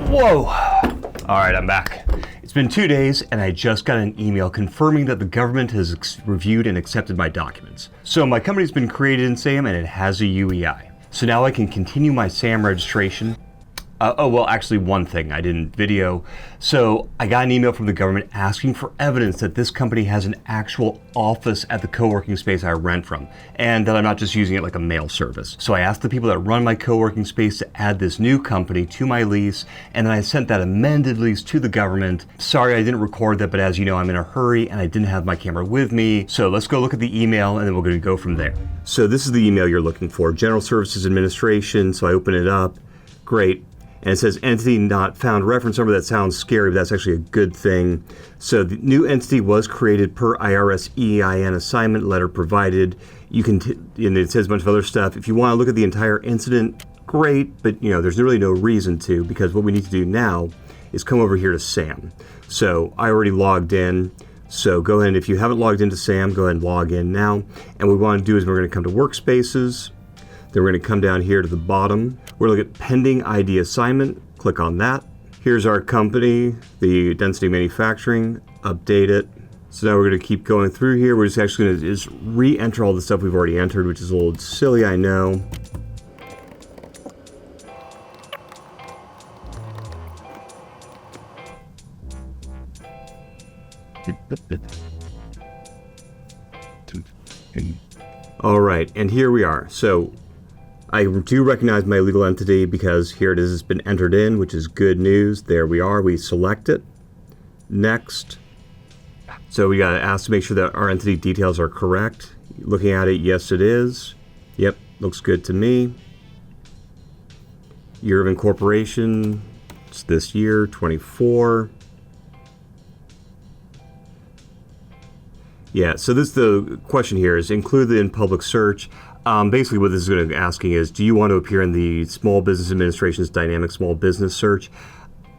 Whoa! All right, I'm back. It's been 2 days and I just got an email confirming that the government has reviewed and accepted my documents. So my company's been created in SAM and it has a UEI. So now I can continue my SAM registration. Well, actually one thing I didn't video. So I got an email from the government asking for evidence that this company has an actual office at the co-working space I rent from, and that I'm not just using it like a mail service. So I asked the people that run my co-working space to add this new company to my lease, and then I sent that amended lease to the government. Sorry I didn't record that, but as you know, I'm in a hurry and I didn't have my camera with me. So let's go look at the email and then we're gonna go from there. So this is the email you're looking for, General Services Administration. So I open it up, great. And it says entity not found, reference number. That sounds scary, but that's actually a good thing. So the new entity was created per IRS EIN assignment letter provided. You can, and it says a bunch of other stuff. If you want to look at the entire incident, great, but there's really no reason to, because what we need to do now is come over here to SAM. So I already logged in. So go ahead, if you haven't logged into SAM, go ahead and log in now. And what we want to do is we're going to come to workspaces. Then we're going to come down here to the bottom. We're going to look at pending ID assignment. Click on that. Here's our company, the Density Manufacturing. Update it. So now we're going to keep going through here. We're just actually going to just re-enter all the stuff we've already entered, which is a little silly, I know. All right, and here we are. So I do recognize my legal entity because here it is, it's been entered in, which is good news. There we are, we select it. Next. So we got to ask to make sure that our entity details are correct. Looking at it, yes it is. Yep, looks good to me. Year of incorporation, it's this year, 24. Yeah, so the question here is include in public search. Basically what this is going to be asking is, do you want to appear in the Small Business Administration's dynamic small business search?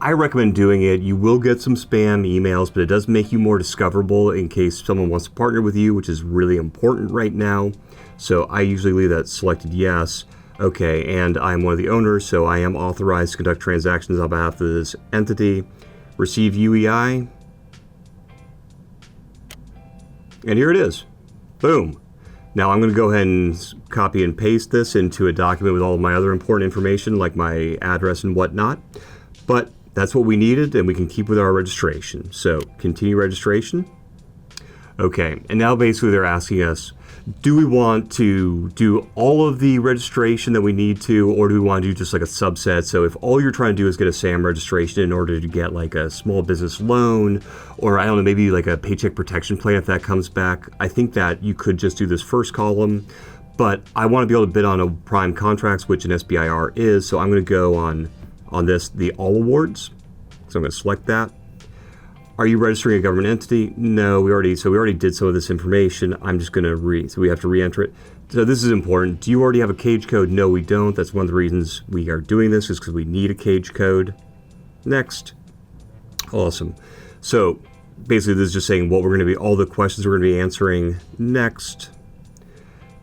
I recommend doing it. You will get some spam emails, but it does make you more discoverable in case someone wants to partner with you, which is really important right now. So I usually leave that selected yes. Okay, and I'm one of the owners, so I am authorized to conduct transactions on behalf of this entity. Receive UEI. And here it is. Boom. Now I'm going to go ahead and copy and paste this into a document with all of my other important information, like my address and whatnot. But that's what we needed, and we can keep with our registration. So continue registration. Okay, and now basically they're asking us, do we want to do all of the registration that we need to, or do we want to do just like a subset? So if all you're trying to do is get a SAM registration in order to get like a small business loan, or I don't know, maybe like a paycheck protection plan if that comes back, I think that you could just do this first column. But I want to be able to bid on a prime contracts, which an SBIR is, so I'm going to go on this, the all awards. So I'm going to select that. Are you registering a government entity? No, we already did some of this information. I'm just going to so we have to re-enter it. So this is important. Do you already have a cage code? No, we don't. That's one of the reasons we are doing this, is because we need a cage code. Next. Awesome. So basically this is just saying what we're going to be, all the questions we're going to be answering. Next.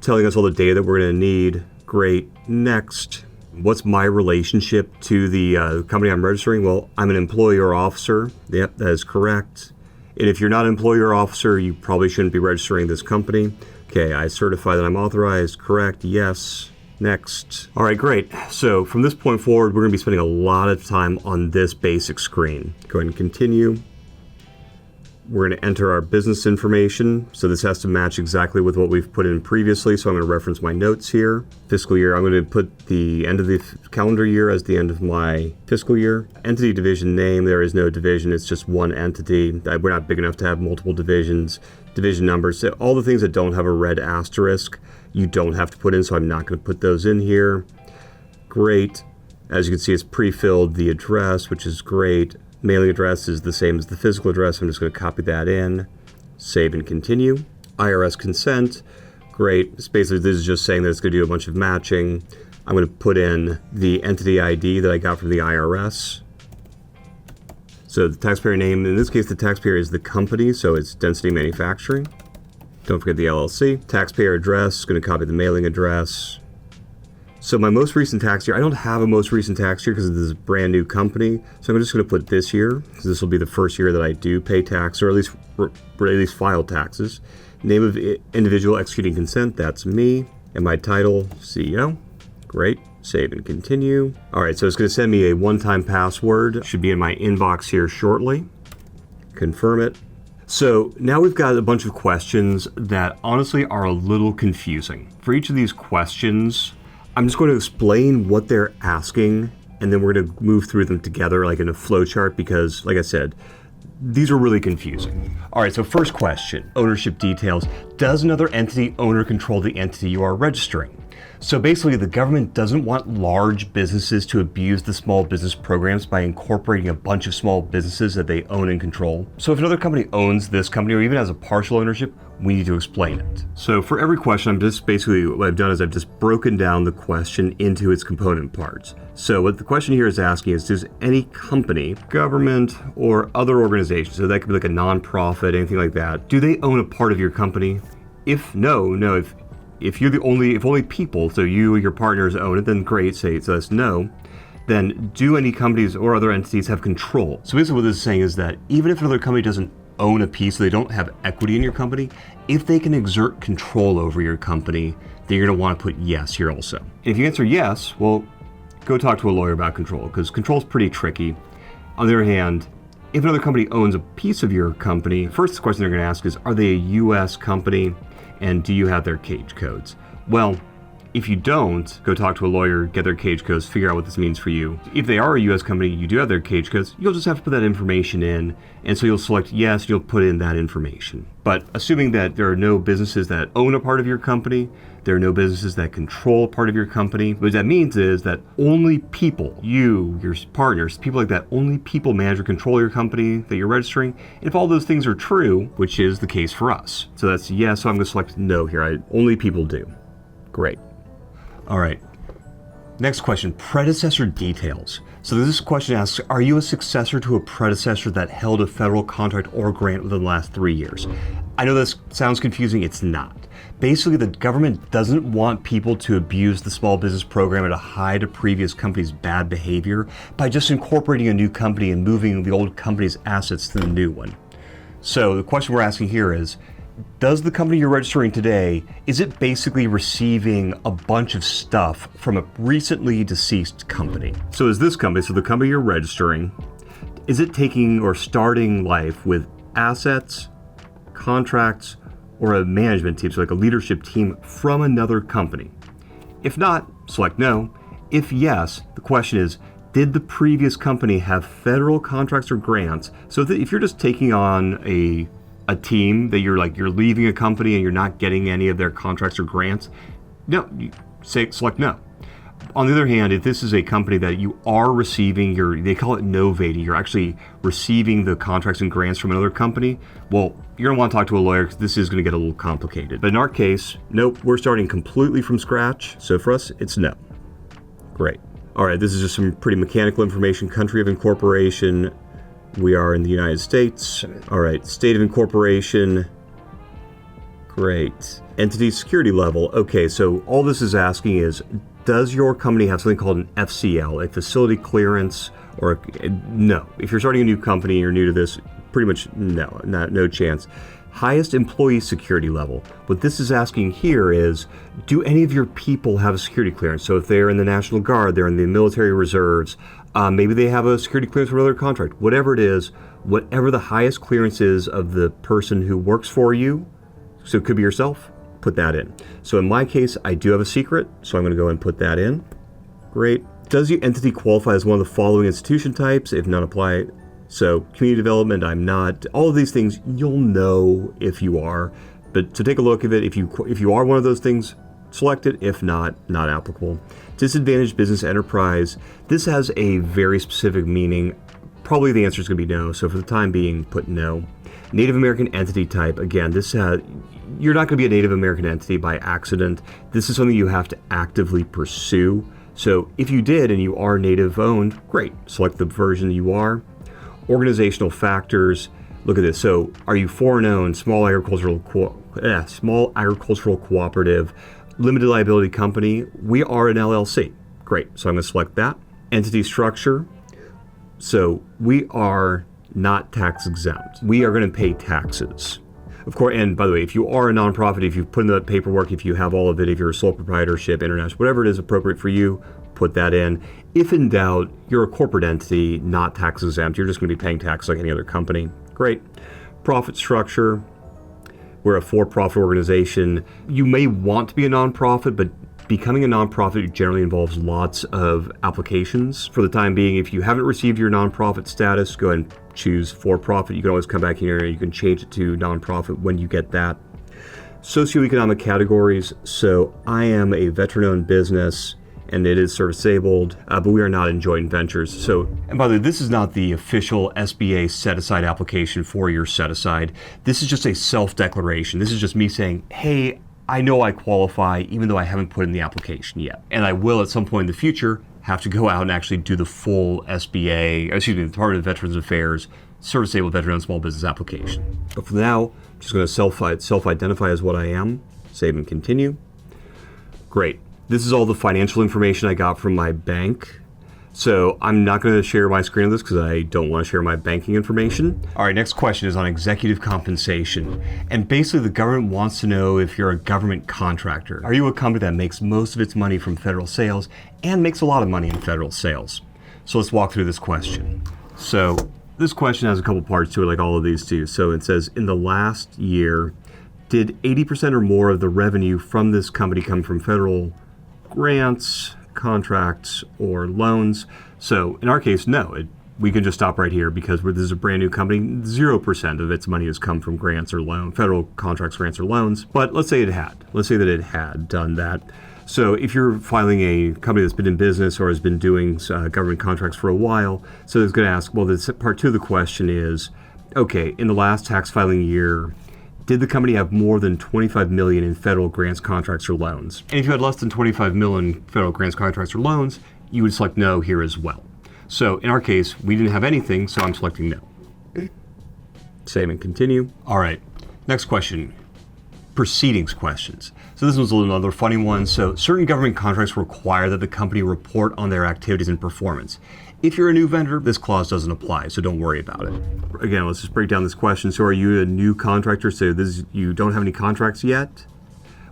Telling us all the data that we're going to need. Great. Next. What's my relationship to the company I'm registering? Well, I'm an employee or officer. Yep, that is correct. And if you're not an employee or officer, you probably shouldn't be registering this company. Okay, I certify that I'm authorized. Correct, yes. Next. All right, great. So from this point forward, we're going to be spending a lot of time on this basic screen. Go ahead and continue. We're going to enter our business information. So this has to match exactly with what we've put in previously. So I'm going to reference my notes here. Fiscal year, I'm going to put the end of the calendar year as the end of my fiscal year. Entity division name, there is no division. It's just one entity. We're not big enough to have multiple divisions. Division numbers, so all the things that don't have a red asterisk, you don't have to put in. So I'm not going to put those in here. Great. As you can see, it's pre-filled the address, which is great. Mailing address is the same as the physical address. I'm just going to copy that in, save and continue. IRS consent, great. It's basically, this is just saying that it's going to do a bunch of matching. I'm going to put in the entity ID that I got from the IRS. So the taxpayer name, in this case, the taxpayer is the company, so it's Density Manufacturing. Don't forget the LLC. Taxpayer address, going to copy the mailing address. So my most recent tax year, I don't have a most recent tax year because this is a brand new company. So I'm just going to put this year, because this will be the first year that I do pay tax, or at least file taxes. Name of individual executing consent, that's me. And my title, CEO. Great. Save and continue. All right, so it's going to send me a one-time password. Should be in my inbox here shortly. Confirm it. So now we've got a bunch of questions that honestly are a little confusing. For each of these questions, I'm just going to explain what they're asking, and then we're going to move through them together like in a flow chart because, like I said, these are really confusing. All right, so first question, ownership details. Does another entity own or control the entity you are registering? So basically, the government doesn't want large businesses to abuse the small business programs by incorporating a bunch of small businesses that they own and control. So if another company owns this company or even has a partial ownership, we need to explain it. So for every question, I'm just basically, what I've done is I've just broken down the question into its component parts. So what the question here is asking is, does any company, government, or other organization, so that could be like a nonprofit, anything like that, do they own a part of your company? If no, if only people, so you or your partners own it, then great, so that's no. Then do any companies or other entities have control? So basically what this is saying is that even if another company doesn't own a piece, so they don't have equity in your company, if they can exert control over your company, then you're going to want to put yes here also. And if you answer yes, well, go talk to a lawyer about control, because control is pretty tricky. On the other hand, if another company owns a piece of your company, first question they're going to ask is, are they a U.S. company? And do you have their cage codes? Well, if you don't, go talk to a lawyer, get their cage codes, figure out what this means for you. If they are a U.S. company, you do have their cage codes, you'll just have to put that information in. And so you'll select yes, you'll put in that information. But assuming that there are no businesses that own a part of your company, there are no businesses that control a part of your company, what that means is that only people, you, your partners, people like that, only people manage or control your company that you're registering. And if all those things are true, which is the case for us. So that's yes, so I'm going to select no here. Only people do. Great. All right. Next question, predecessor details. So this question asks, are you a successor to a predecessor that held a federal contract or grant within the last 3 years? I know this sounds confusing, it's not. Basically, the government doesn't want people to abuse the small business program and to hide a previous company's bad behavior by just incorporating a new company and moving the old company's assets to the new one. So the question we're asking here is, does the company you're registering today, is it basically receiving a bunch of stuff from a recently deceased company? So is this company, so the company you're registering, is it taking or starting life with assets, contracts, or a management team, so like a leadership team from another company? If not, select no. If yes, the question is, did the previous company have federal contracts or grants? So if you're just taking on a team that you're leaving a company and you're not getting any of their contracts or grants, no, select no. On the other hand, if this is a company that you are receiving they call it novating, you're actually receiving the contracts and grants from another company, well, you're gonna want to talk to a lawyer because this is gonna get a little complicated. But in our case, nope, we're starting completely from scratch. So for us, it's no. Great. All right, this is just some pretty mechanical information. Country of incorporation, we are in the United States. All right, state of incorporation. Great. Entity security level. Okay, so all this is asking is, does your company have something called an FCL, a facility clearance, or no? If you're starting a new company and you're new to this, pretty much no chance. Highest employee security level. What this is asking here is, do any of your people have a security clearance? So if they're in the National Guard, they're in the military reserves, maybe they have a security clearance for another contract, whatever it is, whatever the highest clearance is of the person who works for you, so it could be yourself, put that in. So in my case, I do have a secret, so I'm going to go and put that in. Great. Does your entity qualify as one of the following institution types? If none apply, so community development, I'm not. All of these things, you'll know if you are. But to take a look at it, if you are one of those things, select it. If not, not applicable. Disadvantaged business enterprise. This has a very specific meaning. Probably the answer is going to be no. So for the time being, put no. Native American entity type. Again, you're not going to be a Native American entity by accident. This is something you have to actively pursue. So if you did and you are Native owned, great. Select the version you are. Organizational factors. Look at this. So are you foreign owned, small agricultural cooperative? Limited liability company, we are an LLC. Great, so I'm going to select that. Entity structure, so we are not tax exempt. We are going to pay taxes. Of course, and by the way, if you are a nonprofit, if you put in the paperwork, if you have all of it, if you're a sole proprietorship, international, whatever it is appropriate for you, put that in. If in doubt, you're a corporate entity, not tax exempt. You're just going to be paying tax like any other company. Great. Profit structure. We're a for-profit organization. You may want to be a nonprofit, but becoming a nonprofit generally involves lots of applications. For the time being, if you haven't received your nonprofit status, go ahead and choose for-profit. You can always come back here and you can change it to nonprofit when you get that. Socioeconomic categories. So I am a veteran-owned business and it is service-disabled, but we are not in joint ventures. So, and by the way, this is not the official SBA set-aside application for your set-aside. This is just a self-declaration. This is just me saying, hey, I know I qualify even though I haven't put in the application yet. And I will at some point in the future have to go out and actually do the full SBA, the Department of Veterans Affairs, service-disabled veteran-owned small business application. But for now, I'm just going to self-identify as what I am, save and continue. Great. This is all the financial information I got from my bank. So I'm not going to share my screen on this because I don't want to share my banking information. All right, next question is on executive compensation. And basically the government wants to know if you're a government contractor. Are you a company that makes most of its money from federal sales and makes a lot of money in federal sales? So let's walk through this question. So this question has a couple parts to it, like all of these do. So it says, in the last year, did 80% or more of the revenue from this company come from federal grants, contracts, or loans? So in our case, no. We can just stop right here because this is a brand new company. 0% of its money has come from grants or federal contracts, grants, or loans. But let's say it had. Let's say that it had done that. So if you're filing a company that's been in business or has been doing government contracts for a while, so it's going to ask, well, this part two of the question is, okay, in the last tax filing year, did the company have more than $25 million in federal grants, contracts, or loans? And if you had less than $25 million in federal grants, contracts, or loans, you would select no here as well. So in our case, we didn't have anything, so I'm selecting no. Save and continue. All right, next question. Proceedings questions. So this was another funny one. So certain government contracts require that the company report on their activities and performance. If you're a new vendor, this clause doesn't apply, so don't worry about it. Again, let's just break down this question. So are you a new contractor? So you don't have any contracts yet?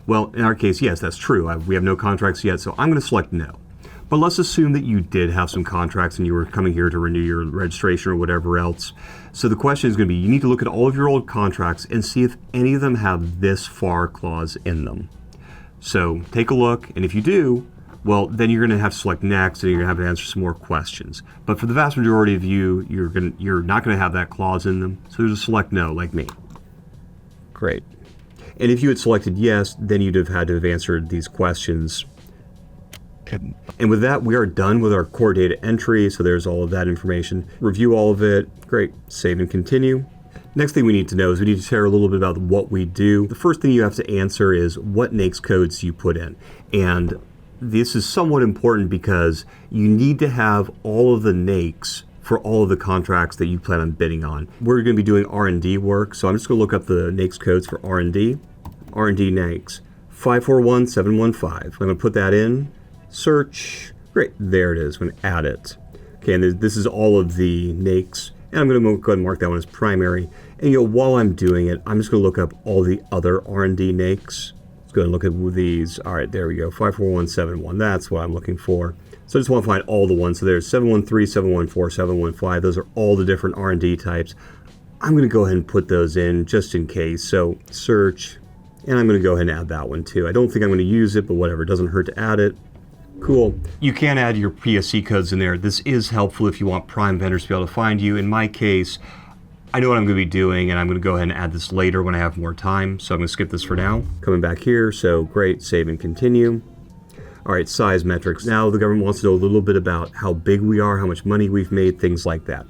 Well, in our case, yes, that's true. We have no contracts yet, so I'm going to select no. But let's assume that you did have some contracts and you were coming here to renew your registration or whatever else. So the question is going to be, you need to look at all of your old contracts and see if any of them have this FAR clause in them. So take a look, and if you do, well, then you're going to have to select next, and you're going to have to answer some more questions. But for the vast majority of you, you're not going to have that clause in them, so just select no, like me. Great. And if you had selected yes, then you'd have had to have answered these questions. And with that, we are done with our core data entry, so there's all of that information. Review all of it. Great. Save and continue. Next thing we need to know is we need to share a little bit about what we do. The first thing you have to answer is what NAICS codes you put in. And this is somewhat important because you need to have all of the NAICS for all of the contracts that you plan on bidding on. We're going to be doing R&D work, so I'm just going to look up the NAICS codes for R&D. R&D NAICS 541715. I'm going to put that in, search. Great, there it is. I'm going to add it. Okay, and this is all of the NAICS, and I'm going to go ahead and mark that one as primary. And while I'm doing it, I'm just going to look up all the other R&D NAICS. Go and look at these. All right, there we go. 54171. That's what I'm looking for. So I just want to find all the ones. So there's 713, 714, 715. Those are all the different R&D types. I'm going to go ahead and put those in just in case. So search, and I'm going to go ahead and add that one too. I don't think I'm going to use it, but whatever. It doesn't hurt to add it. Cool. You can add your PSC codes in there. This is helpful if you want prime vendors to be able to find you. In my case, I know what I'm going to be doing, and I'm going to go ahead and add this later when I have more time. So I'm going to skip this for now. Coming back here, so great, save and continue. All right, size metrics. Now the government wants to know a little bit about how big we are, how much money we've made, things like that.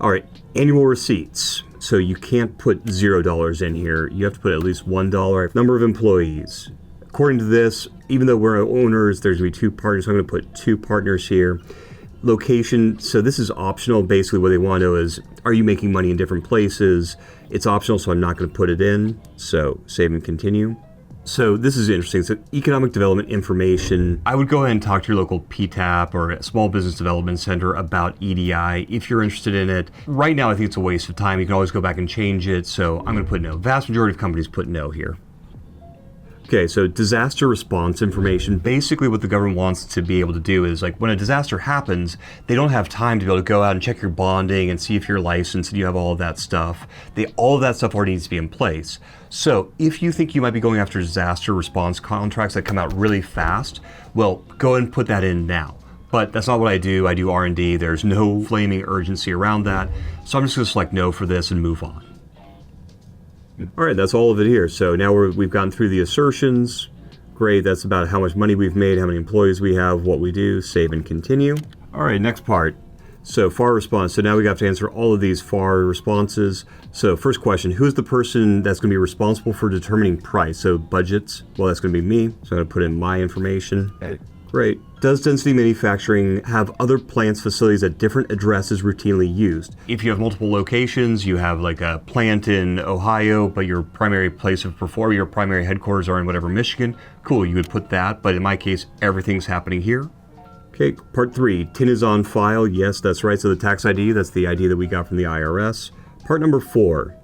All right, annual receipts. So you can't put $0 in here. You have to put at least $1. Number of employees. According to this, even though we're owners, there's going to be 2 partners. So I'm going to put 2 partners here. Location, so this is optional. Basically what they want to know is, are you making money in different places? It's optional, so I'm not going to put it in. So save and continue. So this is interesting. So economic development information. I would go ahead and talk to your local PTAP or Small Business Development Center about EDI if you're interested in it. Right now, I think it's a waste of time. You can always go back and change it. So I'm going to put no. Vast majority of companies put no here. Okay, so disaster response information. Basically what the government wants to be able to do is, like, when a disaster happens, they don't have time to be able to go out and check your bonding and see if you're licensed and you have all of that stuff. All of that stuff already needs to be in place. So if you think you might be going after disaster response contracts that come out really fast, well, go ahead and put that in now. But that's not what I do. I do R&D. There's no flaming urgency around that. So I'm just going to select no for this and move on. All right, that's all of it here. So now we've gotten through the assertions. Great, that's about how much money we've made, how many employees we have, what we do, save and continue. All right, next part. So FAR response. So now we have to answer all of these FAR responses. So first question, who's the person that's going to be responsible for determining price? So budgets, well, that's going to be me. So I'm going to put in my information. Okay. Great. Does density manufacturing have other plants, facilities at different addresses routinely used? If you have multiple locations, you have like a plant in Ohio, but your primary place of performance, your primary headquarters are in whatever, Michigan, cool, you would put that. But in my case, everything's happening here. Okay, part 3, TIN is on file. Yes, that's right. So the tax ID, that's the ID that we got from the IRS. Part number 4.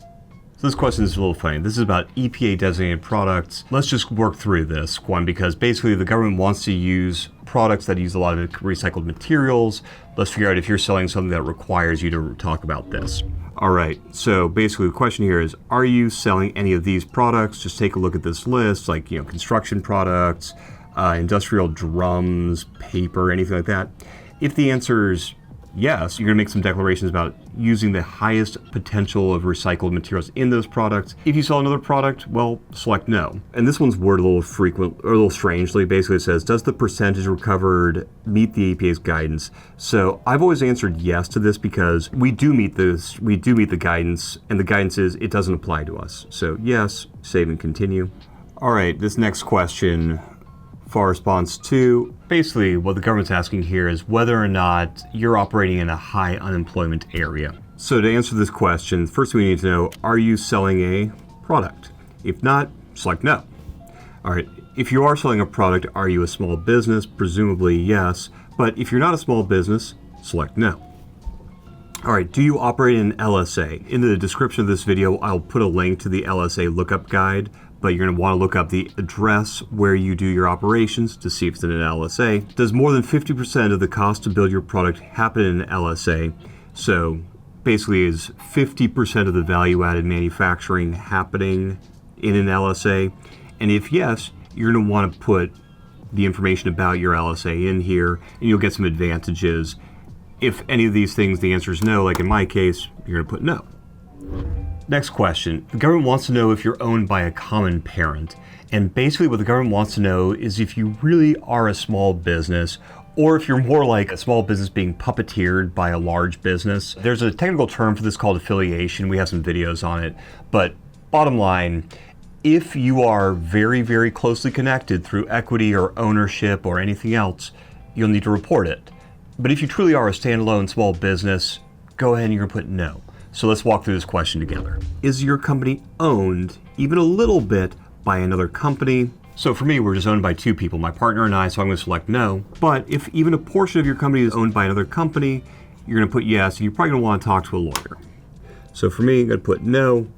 So this question is a little funny. This is about EPA designated products. Let's just work through this one because basically the government wants to use products that use a lot of recycled materials. Let's figure out if you're selling something that requires you to talk about this. All right, so basically the question here is, are you selling any of these products? Just take a look at this list, like, construction products, industrial drums, paper, anything like that. If the answer is yes, you're going to make some declarations about using the highest potential of recycled materials in those products. If you sell another product, well, select no. And this one's worded a little strangely. Basically it says, does the percentage recovered meet the EPA's guidance? So I've always answered yes to this because we do meet the guidance, and the guidance is it doesn't apply to us. So yes, save and continue. All right, this next question, FAR response 2. Basically, what the government's asking here is whether or not you're operating in a high unemployment area. So to answer this question, first we need to know, are you selling a product? If not, select no. All right, if you are selling a product, are you a small business? Presumably yes, but if you're not a small business, select no. All right, do you operate in an LSA? In the description of this video, I'll put a link to the LSA lookup guide, but you're going to want to look up the address where you do your operations to see if it's in an LSA. Does more than 50% of the cost to build your product happen in an LSA? So basically is 50% of the value-added manufacturing happening in an LSA? And if yes, you're going to want to put the information about your LSA in here, and you'll get some advantages. If any of these things, the answer is no, like in my case, you're going to put no. Next question. The government wants to know if you're owned by a common parent. And basically what the government wants to know is if you really are a small business, or if you're more like a small business being puppeteered by a large business. There's a technical term for this called affiliation. We have some videos on it. But bottom line, if you are very, very closely connected through equity or ownership or anything else, you'll need to report it. But if you truly are a standalone small business, go ahead and you're going to put no. So let's walk through this question together. Is your company owned, even a little bit, by another company? So for me, we're just owned by 2 people, my partner and I, so I'm going to select no. But if even a portion of your company is owned by another company, you're going to put yes, and you're probably going to want to talk to a lawyer. So for me, I'm going to put no.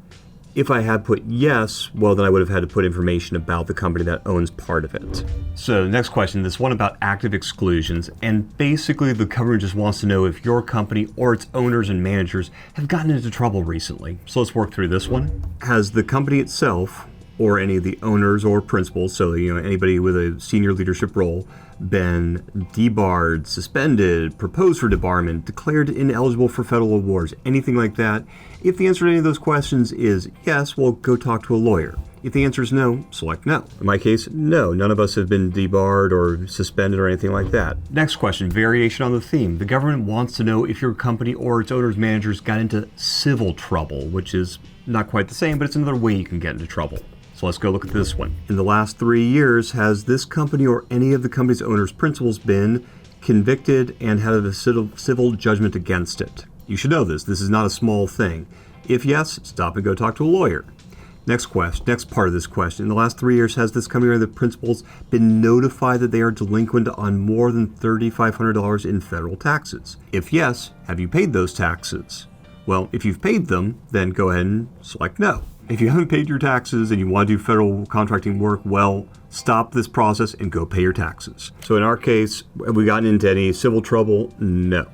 If I had put yes, well, then I would have had to put information about the company that owns part of it. So next question, this one about active exclusions. And basically the government just wants to know if your company or its owners and managers have gotten into trouble recently. So let's work through this one. Has the company itself or any of the owners or principals, so anybody with a senior leadership role, been debarred, suspended, proposed for debarment, declared ineligible for federal awards, anything like that? If the answer to any of those questions is yes, well, go talk to a lawyer. If the answer is no, select no. In my case, no, none of us have been debarred or suspended or anything like that. Next question, variation on the theme. The government wants to know if your company or its owners' managers got into civil trouble, which is not quite the same, but it's another way you can get into trouble. So let's go look at this one. In the last 3 years, has this company or any of the company's owners' principals been convicted and had a civil judgment against it? You should know this. This is not a small thing. If yes, stop and go talk to a lawyer. Next part of this question. In the last 3 years, has this company or the principals been notified that they are delinquent on more than $3,500 in federal taxes? If yes, have you paid those taxes? Well, if you've paid them, then go ahead and select no. If you haven't paid your taxes and you want to do federal contracting work, well, stop this process and go pay your taxes. So in our case, have we gotten into any civil trouble? No.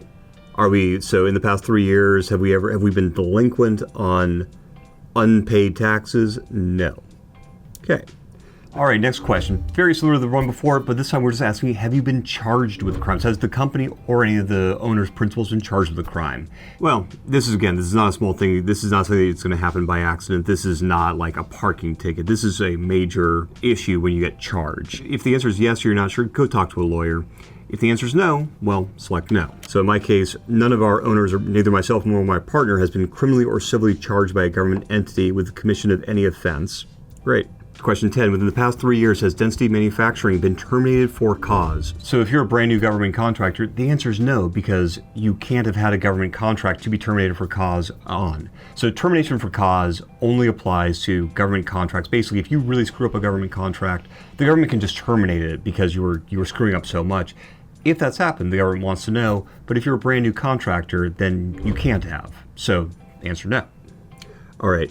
So in the past 3 years, have we been delinquent on unpaid taxes? No. Okay. All right, next question. Very similar to the one before, but this time we're just asking, have you been charged with crimes? Has the company or any of the owner's principals been charged with a crime? Well, this is not a small thing. This is not something that's going to happen by accident. This is not like a parking ticket. This is a major issue when you get charged. If the answer is yes, or you're not sure, go talk to a lawyer. If the answer is no, well, select no. So in my case, none of our owners, or neither myself nor my partner, has been criminally or civilly charged by a government entity with the commission of any offense. Great. Question 10, within the past 3 years, has Density Manufacturing been terminated for cause? So if you're a brand new government contractor, the answer is no, because you can't have had a government contract to be terminated for cause on. So termination for cause only applies to government contracts. Basically, if you really screw up a government contract, the government can just terminate it because you were screwing up so much. If that's happened, the government wants to know, but if you're a brand new contractor, then you can't have. So answer no. All right.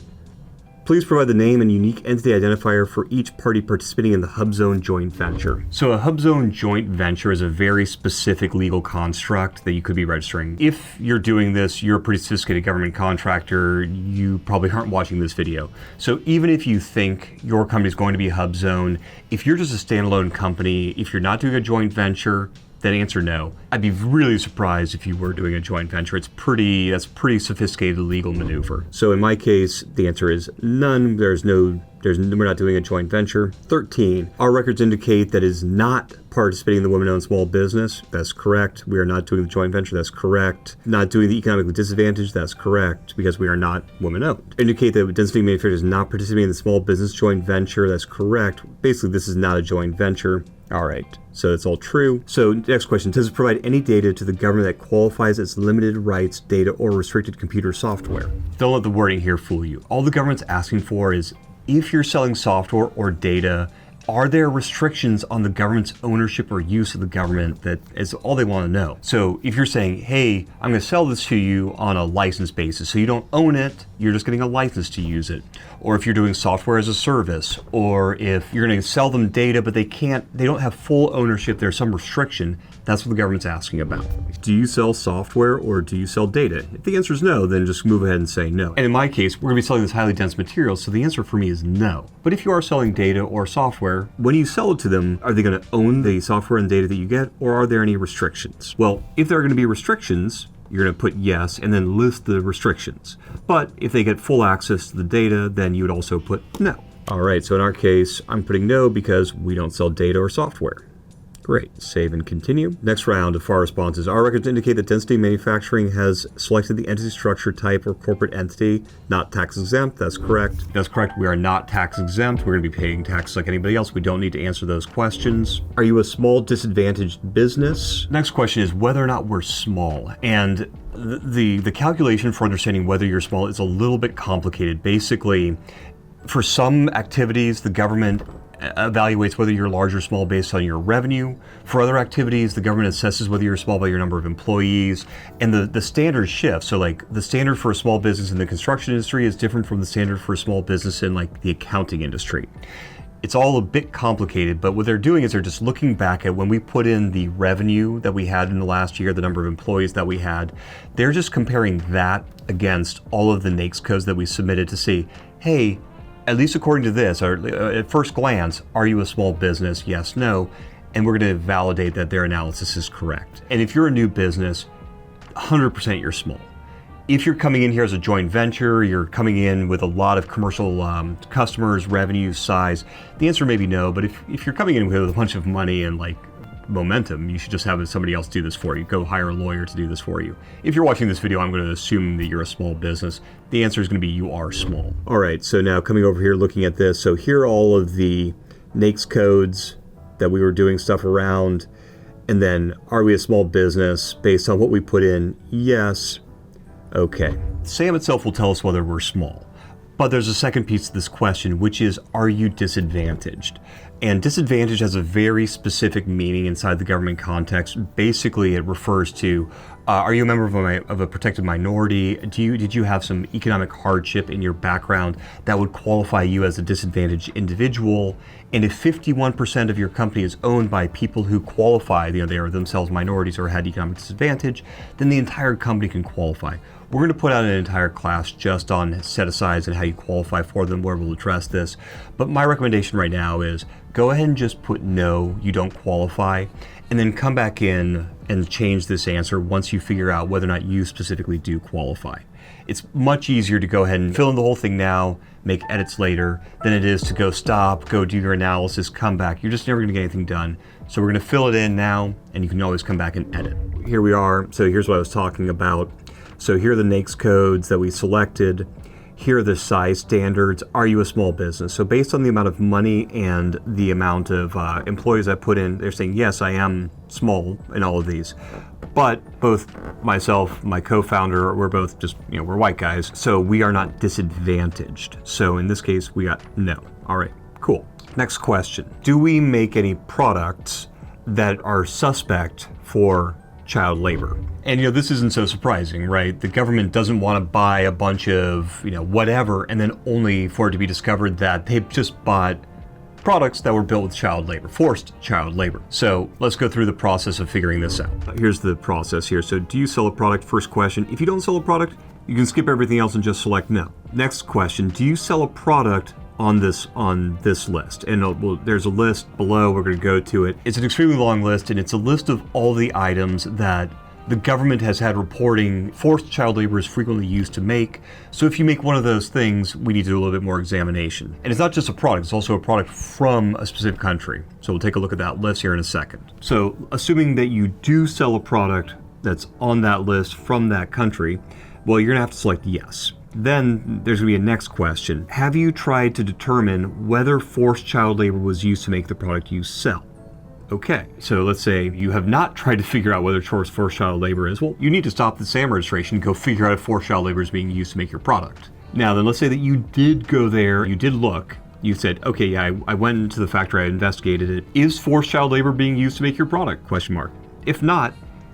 Please provide the name and unique entity identifier for each party participating in the HubZone joint venture. So a HubZone joint venture is a very specific legal construct that you could be registering. If you're doing this, you're a pretty sophisticated government contractor, you probably aren't watching this video. So even if you think your company is going to be a HubZone, if you're just a standalone company, if you're not doing a joint venture, then answer no. I'd be really surprised if you were doing a joint venture. That's pretty sophisticated legal maneuver. So in my case, the answer is none. We're not doing a joint venture. 13, our records indicate that is not participating in the women-owned small business. That's correct. We are not doing the joint venture. That's correct. Not doing the economically disadvantaged. That's correct, because we are not women-owned. Indicate that Density Manufacturing is not participating in the small business joint venture. That's correct. Basically, this is not a joint venture. All right, so it's all true. So next question, does it provide any data to the government that qualifies as limited rights data or restricted computer software? Don't let the wording here fool you. All the government's asking for is, if you're selling software or data, are there restrictions on the government's ownership or use of the government? That is all they want to know. So if you're saying, hey, I'm going to sell this to you on a license basis, so you don't own it, you're just getting a license to use it. Or if you're doing software as a service, or if you're going to sell them data, but they don't have full ownership, there's some restriction, that's what the government's asking about. Do you sell software or do you sell data? If the answer is no, then just move ahead and say no. And in my case, we're going to be selling this highly dense material, so the answer for me is no. But if you are selling data or software, when you sell it to them, are they going to own the software and data that you get, or are there any restrictions? Well, if there are going to be restrictions, you're going to put yes and then list the restrictions. But if they get full access to the data, then you would also put no. All right, so in our case, I'm putting no because we don't sell data or software. Great, save and continue. Next round of FAR responses. Our records indicate that Density Manufacturing has selected the entity structure type or corporate entity, not tax exempt. That's correct. That's correct. We are not tax exempt. We're going to be paying taxes like anybody else. We don't need to answer those questions. Are you a small disadvantaged business? Next question is whether or not we're small. And the calculation for understanding whether you're small is a little bit complicated. Basically, for some activities, the government evaluates whether you're large or small based on your revenue. For other activities, the government assesses whether you're small by your number of employees, and the standard shifts. So like the standard for a small business in the construction industry is different from the standard for a small business in like the accounting industry. It's all a bit complicated, but what they're doing is they're just looking back at when we put in the revenue that we had in the last year, the number of employees that we had. They're just comparing that against all of the NAICS codes that we submitted to see, hey, at least according to this, or at first glance, are you a small business? Yes, no. And we're going to validate that their analysis is correct. And if you're a new business, 100% you're small. If you're coming in here as a joint venture, you're coming in with a lot of commercial customers, revenue, size, the answer may be no. But if you're coming in with a bunch of money and like momentum, you should just have somebody else do this for you. Go hire a lawyer to do this for you. If you're watching this video, I'm going to assume that you're a small business. The answer is going to be you are small. All right, so now coming over here looking at this, so here are all of the NAICS codes that we were doing stuff around, and then are we a small business based on what we put in? Yes. Okay. SAM itself will tell us whether we're small. But there's a second piece to this question, which is, are you disadvantaged? And disadvantage has a very specific meaning inside the government context. Basically, it refers to, are you a member of a protected minority? Did you have some economic hardship in your background that would qualify you as a disadvantaged individual? And if 51% of your company is owned by people who qualify, they are themselves minorities or had economic disadvantage, then the entire company can qualify. We're going to put out an entire class just on set-asides and how you qualify for them, where we'll address this. But my recommendation right now is go ahead and just put no, you don't qualify, and then come back in and change this answer once you figure out whether or not you specifically do qualify. It's much easier to go ahead and fill in the whole thing now, make edits later, than it is to go stop, go do your analysis, come back. You're just never going to get anything done. So we're going to fill it in now, and you can always come back and edit. Here we are. So here's what I was talking about. So here are the NAICS codes that we selected. Here are the size standards. Are you a small business? So based on the amount of money and the amount of employees I put in, they're saying, yes, I am small in all of these. But both myself, my co-founder, we're both just, we're white guys. So we are not disadvantaged. So in this case, we got no. All right, cool. Next question. Do we make any products that are suspect for child labor? And this isn't so surprising, right? The government doesn't want to buy a bunch of, whatever, and then only for it to be discovered that they've just bought products that were built with child labor, forced child labor. So let's go through the process of figuring this out. Here's the process here. So do you sell a product? First question. If you don't sell a product, you can skip everything else and just select no. Next question. Do you sell a product on this list? And there's a list below. We're going to go to it. It's an extremely long list, and it's a list of all the items that the government has had reporting forced child labor is frequently used to make. So if you make one of those things, we need to do a little bit more examination. And it's not just a product, it's also a product from a specific country. So we'll take a look at that list here in a second. So assuming that you do sell a product that's on that list from that country, well, you're gonna have to select yes. Then there's gonna be a next question. Have you tried to determine whether forced child labor was used to make the product you sell? Okay, so let's say you have not tried to figure out whether forced child labor is. Well, you need to stop the SAM registration and go figure out if forced child labor is being used to make your product. Now then, let's say that you did go there, you did look, you said, okay, yeah, I went into the factory, I investigated it. Is forced child labor being used to make your product? Question mark. If not,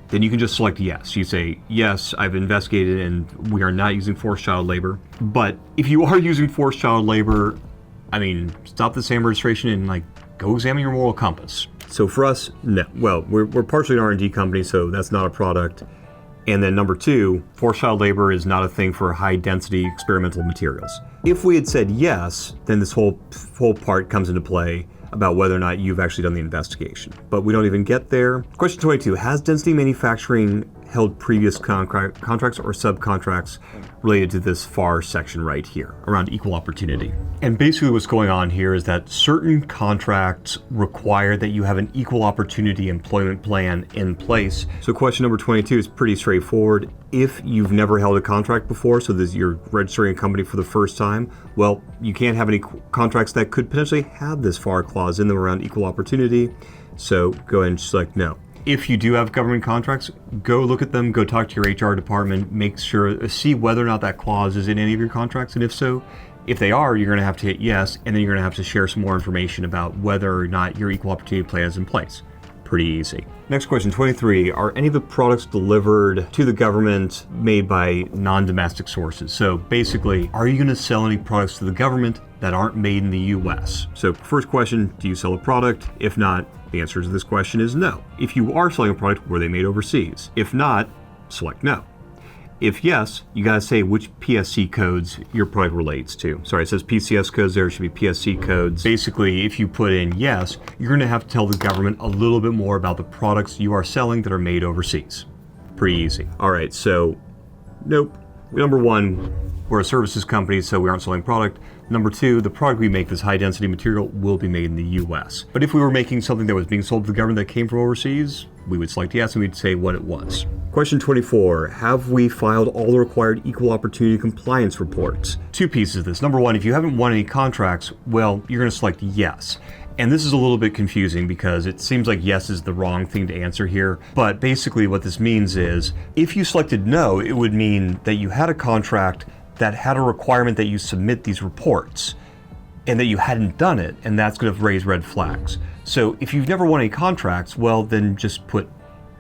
then you can just select yes. You say, yes, I've investigated and we are not using forced child labor. But if you are using forced child labor, stop the SAM registration and go examine your moral compass. So for us, no. Well, we're partially an R&D company, so that's not a product. And then number two, forced child labor is not a thing for high density experimental materials. If we had said yes, then this whole part comes into play about whether or not you've actually done the investigation. But we don't even get there. Question 22, has density manufacturing held previous contracts or subcontracts related to this far section right here around equal opportunity? And basically what's going on here is that certain contracts require that you have an equal opportunity employment plan in place. So question number 22 is pretty straightforward. If you've never held a contract before, so you're registering a company for the first time, well, you can't have any contracts that could potentially have this FAR clause in them around equal opportunity. So go ahead and select no. If you do have government contracts, go look at them, go talk to your HR department, make sure, see whether or not that clause is in any of your contracts, and if so, if they are, you're going to have to hit yes, and then you're going to have to share some more information about whether or not your equal opportunity plan is in place. Pretty easy. Next question, 23. Are any of the products delivered to the government made by non-domestic sources? So basically, are you going to sell any products to the government that aren't made in the US? So first question, do you sell a product? If not, the answer to this question is no. If you are selling a product, were they made overseas? If not, select no. If yes, you gotta say which PSC codes your product relates to. Sorry, it says PCS codes there, it should be PSC codes. Basically, if you put in yes, you're gonna have to tell the government a little bit more about the products you are selling that are made overseas. Pretty easy. All right, so nope. Number one, we're a services company, so we aren't selling product. Number two, the product we make, this high density material, will be made in the US. But if we were making something that was being sold to the government that came from overseas, we would select yes and we'd say what it was. Question 24, have we filed all the required equal opportunity compliance reports? Two pieces of this. Number one, if you haven't won any contracts, well, you're gonna select yes. And this is a little bit confusing because it seems like yes is the wrong thing to answer here. But basically what this means is, if you selected no, it would mean that you had a contract that had a requirement that you submit these reports and that you hadn't done it, and that's going to raise red flags. So if you've never won any contracts, well, then just put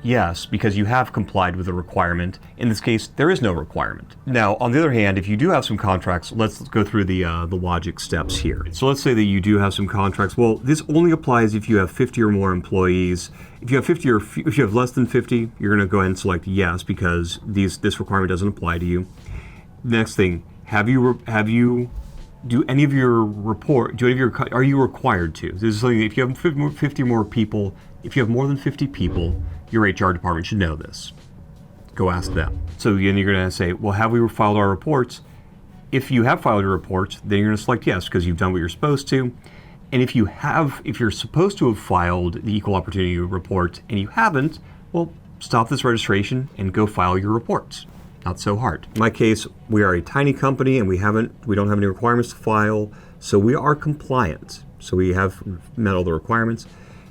yes, because you have complied with the requirement. In this case, there is no requirement. Now, on the other hand, if you do have some contracts, let's go through the logic steps here. So let's say that you do have some contracts. Well, this only applies if you have 50 or more employees. If you have 50 or if you have less than 50, you're going to go ahead and select yes because this requirement doesn't apply to you. Next thing, are you required to? This is something that if you have 50 more people, if you have more than 50 people, your HR department should know this. Go ask them. So then you're going to say, well, have we filed our reports? If you have filed your reports, then you're going to select yes because you've done what you're supposed to. And if you're supposed to have filed the equal opportunity report and you haven't, well, stop this registration and go file your reports. Not so hard. In my case, we are a tiny company and we don't have any requirements to file, so we are compliant. So we have met all the requirements.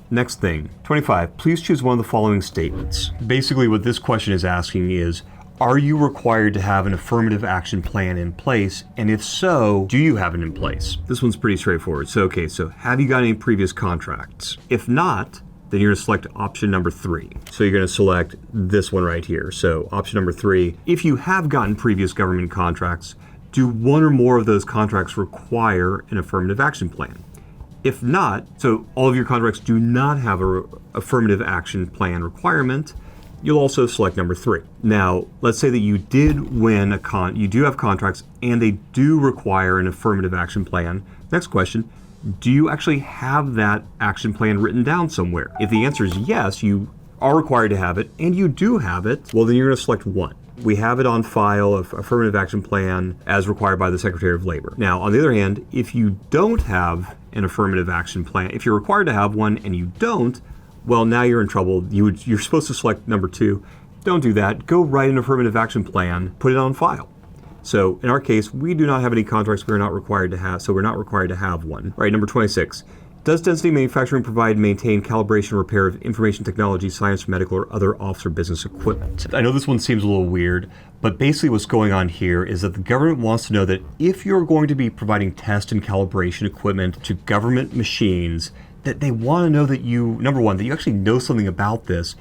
Next thing, 25, please choose one of the following statements. Basically what this question is asking is, are you required to have an affirmative action plan in place? And if so, do you have it in place? This one's pretty straightforward. So have you got any previous contracts? If not, then you're going to select option number 3. So you're going to select this one right here. So option number 3, if you have gotten previous government contracts, do one or more of those contracts require an affirmative action plan? If not, so all of your contracts do not have an affirmative action plan requirement, you'll also select number 3. Now, let's say that you did win you do have contracts and they do require an affirmative action plan. Next question, do you actually have that action plan written down somewhere? If the answer is yes, you are required to have it and you do have it, well, then you're going to select 1. We have it on file, of affirmative action plan as required by the Secretary of Labor. Now, on the other hand, if you don't have an affirmative action plan, if you're required to have one and you don't, well, now you're in trouble. You're supposed to select number 2. Don't do that. Go write an affirmative action plan, put it on file. So in our case, we do not have any contracts we're not required to have, so we're not required to have one. All right, number 26. Does Density Manufacturing provide and maintain calibration, repair of information technology, science, medical, or other office or business equipment? I know this one seems a little weird, but basically what's going on here is that the government wants to know that if you're going to be providing test and calibration equipment to government machines, that they want to know that you, number one, that you actually know something about this,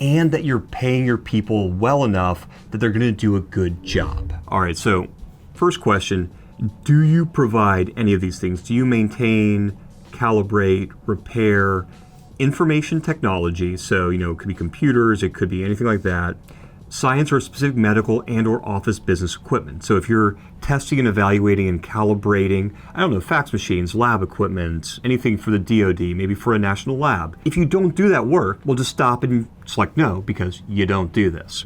and that you're paying your people well enough that they're going to do a good job. All right, so first question, do you provide any of these things? Do you maintain, calibrate, repair information technology? So, it could be computers, it could be anything like that. Science or specific medical and or office business equipment. So if you're testing and evaluating and calibrating, fax machines, lab equipment, anything for the DoD, maybe for a national lab. If you don't do that work, we'll just stop and select no because you don't do this.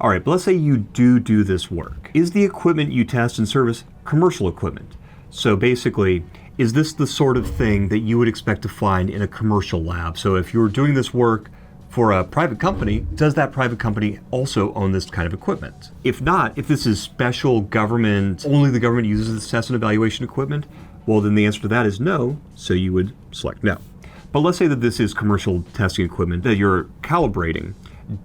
All right, but let's say you do this work. Is the equipment you test and service commercial equipment? So basically, is this the sort of thing that you would expect to find in a commercial lab? So if you're doing this work for a private company, does that private company also own this kind of equipment? If not, if this is special government, only the government uses this test and evaluation equipment, well, then the answer to that is no, so you would select no. But let's say that this is commercial testing equipment that you're calibrating.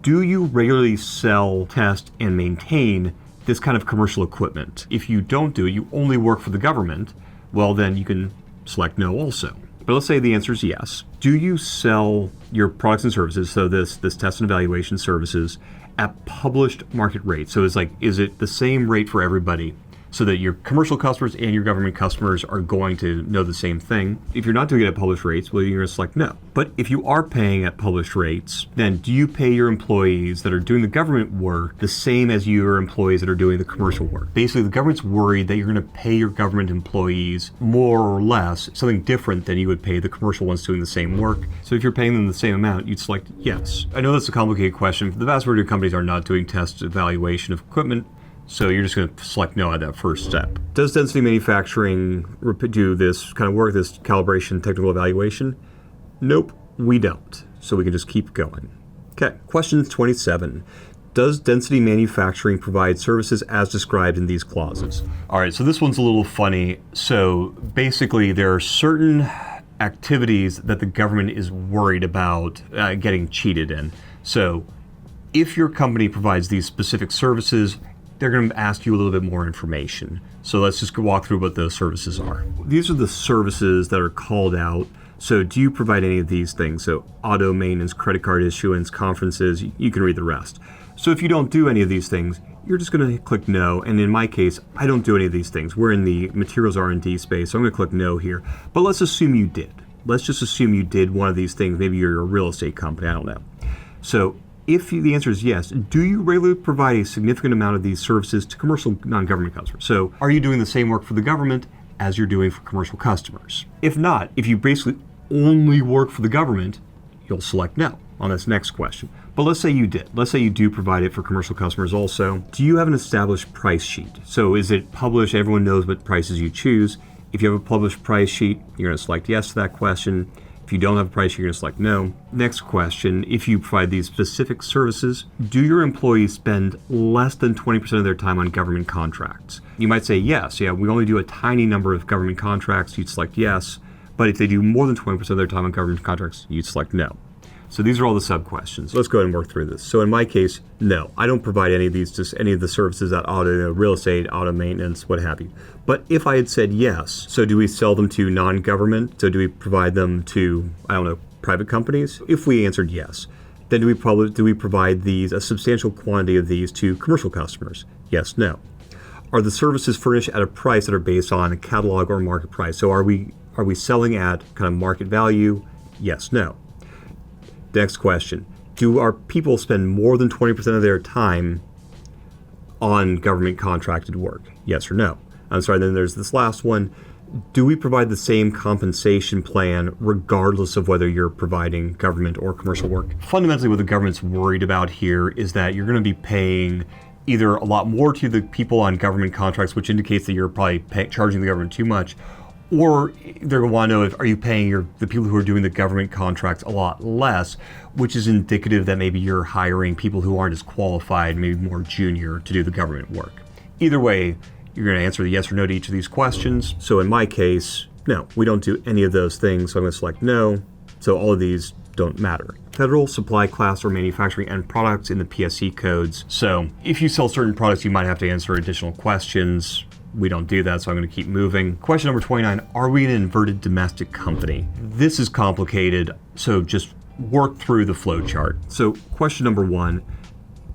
Do you regularly sell, test, and maintain this kind of commercial equipment? If you don't do it, you only work for the government, well, then you can select no also. But let's say the answer is yes. Do you sell your products and services, so this test and evaluation services, at published market rates? So is it the same rate for everybody so that your commercial customers and your government customers are going to know the same thing? If you're not doing it at published rates, well, you're going to select no. But if you are paying at published rates, then do you pay your employees that are doing the government work the same as your employees that are doing the commercial work? Basically, the government's worried that you're going to pay your government employees more or less, something different than you would pay the commercial ones doing the same work. So if you're paying them the same amount, you'd select yes. I know that's a complicated question. The vast majority of companies are not doing test evaluation of equipment, so you're just going to select no at that first step. Does Density Manufacturing do this kind of work, this calibration, technical evaluation? Nope, we don't. So we can just keep going. Okay, question 27. Does Density Manufacturing provide services as described in these clauses? All right, so this one's a little funny. So basically, there are certain activities that the government is worried about getting cheated in. So if your company provides these specific services they're going to ask you a little bit more information. So let's just walk through what those services are. These are the services that are called out. So do you provide any of these things? So auto maintenance, credit card issuance, conferences, you can read the rest. So if you don't do any of these things, you're just going to click no. And in my case, I don't do any of these things. We're in the materials R&D space, so I'm going to click no here. But let's assume you did. Let's just assume you did one of these things. Maybe you're a real estate company, I don't know. So if the answer is yes, do you regularly provide a significant amount of these services to commercial non-government customers? So are you doing the same work for the government as you're doing for commercial customers? If not, if you basically only work for the government, you'll select no on this next question. But let's say you did. Let's say you do provide it for commercial customers also. Do you have an established price sheet? So is it published? Everyone knows what prices you choose. If you have a published price sheet, you're going to select yes to that question. If you don't have a price sheet, you're going to select no. Next question, if you provide these specific services, do your employees spend less than 20% of their time on government contracts? You might say yes. Yeah, we only do a tiny number of government contracts. You'd select yes. But if they do more than 20% of their time on government contracts, you'd select no. So these are all the sub-questions. Let's go ahead and work through this. So in my case, no, I don't provide any of these, just any of the services that real estate, auto maintenance, what have you. But if I had said yes, so do we sell them to non-government? So do we provide them to, I don't know, private companies? If we answered yes, then do we provide a substantial quantity of these to commercial customers? Yes, no. Are the services furnished at a price that are based on a catalog or market price? So are we selling at kind of market value? Yes, no. Next question, do our people spend more than 20% of their time on government contracted work? Yes or no? I'm sorry, then there's this last one. Do we provide the same compensation plan regardless of whether you're providing government or commercial work? Fundamentally, what the government's worried about here is that you're going to be paying either a lot more to the people on government contracts, which indicates that you're probably charging the government too much, or they're going to want to know, are you paying the people who are doing the government contracts a lot less, which is indicative that maybe you're hiring people who aren't as qualified, maybe more junior, to do the government work. Either way, you're going to answer the yes or no to each of these questions. So in my case, no, we don't do any of those things, so I'm going to select no. So all of these don't matter. Federal, supply, class, or manufacturing end products in the PSC codes. So if you sell certain products, you might have to answer additional questions. We don't do that, so I'm going to keep moving. Question number 29, are we an inverted domestic company? This is complicated, so just work through the flow chart. So question number 1,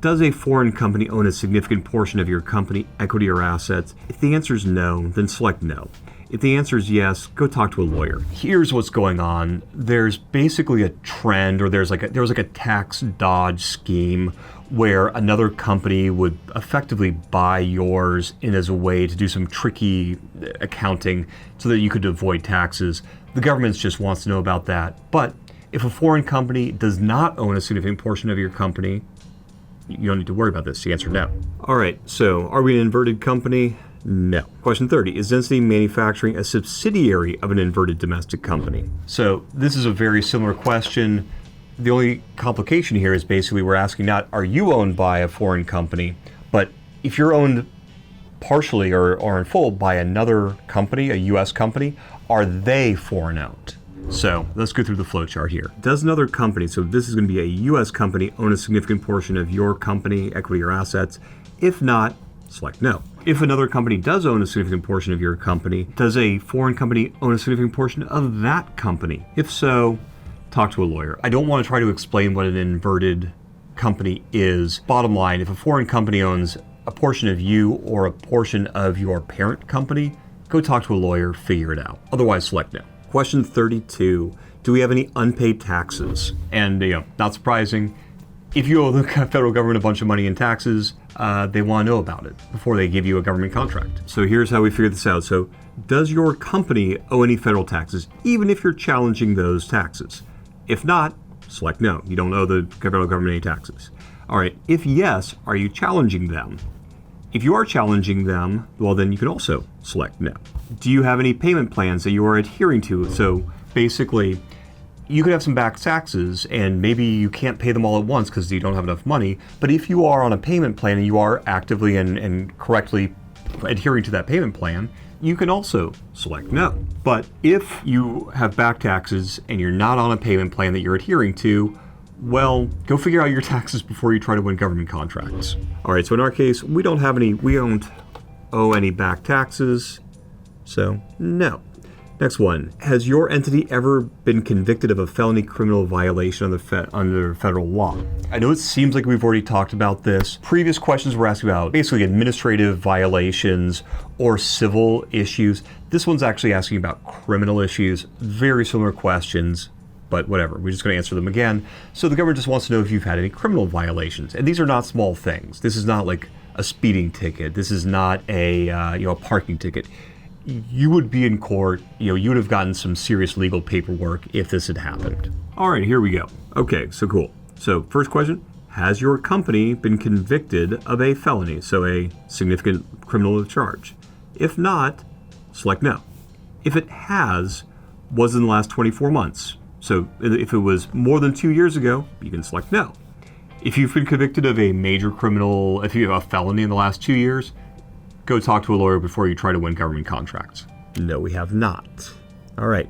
does a foreign company own a significant portion of your company equity or assets? If the answer is no, then select no. If the answer is yes, go talk to a lawyer. Here's what's going on. There's basically a trend, or there was like a tax dodge scheme where another company would effectively buy yours in as a way to do some tricky accounting so that you could avoid taxes. The government just wants to know about that. But if a foreign company does not own a significant portion of your company, you don't need to worry about this. The answer no. All right, so are we an inverted company? No. Question 30, is Density Manufacturing a subsidiary of an inverted domestic company? So this is a very similar question. The only complication here is basically we're asking not, are you owned by a foreign company, but if you're owned partially or in full by another company, a US company, are they foreign owned? So let's go through the flow chart here. Does another company, so this is going to be a US company, own a significant portion of your company, equity or assets? If not, select no. If another company does own a significant portion of your company, does a foreign company own a significant portion of that company? If so, talk to a lawyer. I don't want to try to explain what an inverted company is. Bottom line, if a foreign company owns a portion of you or a portion of your parent company, go talk to a lawyer, figure it out. Otherwise, select no. Question 32, do we have any unpaid taxes? And not surprising, if you owe the federal government a bunch of money in taxes, they want to know about it before they give you a government contract. So here's how we figure this out. So does your company owe any federal taxes, even if you're challenging those taxes? If not, select no. You don't owe the federal government any taxes. All right, if yes, are you challenging them? If you are challenging them, well, then you can also select no. Do you have any payment plans that you are adhering to? So basically, you could have some back taxes and maybe you can't pay them all at once because you don't have enough money. But if you are on a payment plan and you are actively and correctly adhering to that payment plan, you can also select no. But if you have back taxes and you're not on a payment plan that you're adhering to, Well, go figure out your taxes before you try to win government contracts. All right, so in our case, we don't owe any back taxes, so no. Next one, has your entity ever been convicted of a felony criminal violation under federal law? I know it seems like we've already talked about this. Previous questions were asking about basically administrative violations or civil issues. This one's actually asking about criminal issues. Very similar questions, but whatever. We're just going to answer them again. So the government just wants to know if you've had any criminal violations. And these are not small things. This is not like a speeding ticket. This is not a parking ticket. You would be in court, you would have gotten some serious legal paperwork if this had happened. All right, here we go. Okay, so cool. So first question, has your company been convicted of a felony, so a significant criminal charge? If not, select no. If it has, was in the last 24 months. So if it was more than 2 years ago, you can select no. If you've been convicted of a major criminal, if you have a felony in the last 2 years, go talk to a lawyer before you try to win government contracts. No, we have not. All right.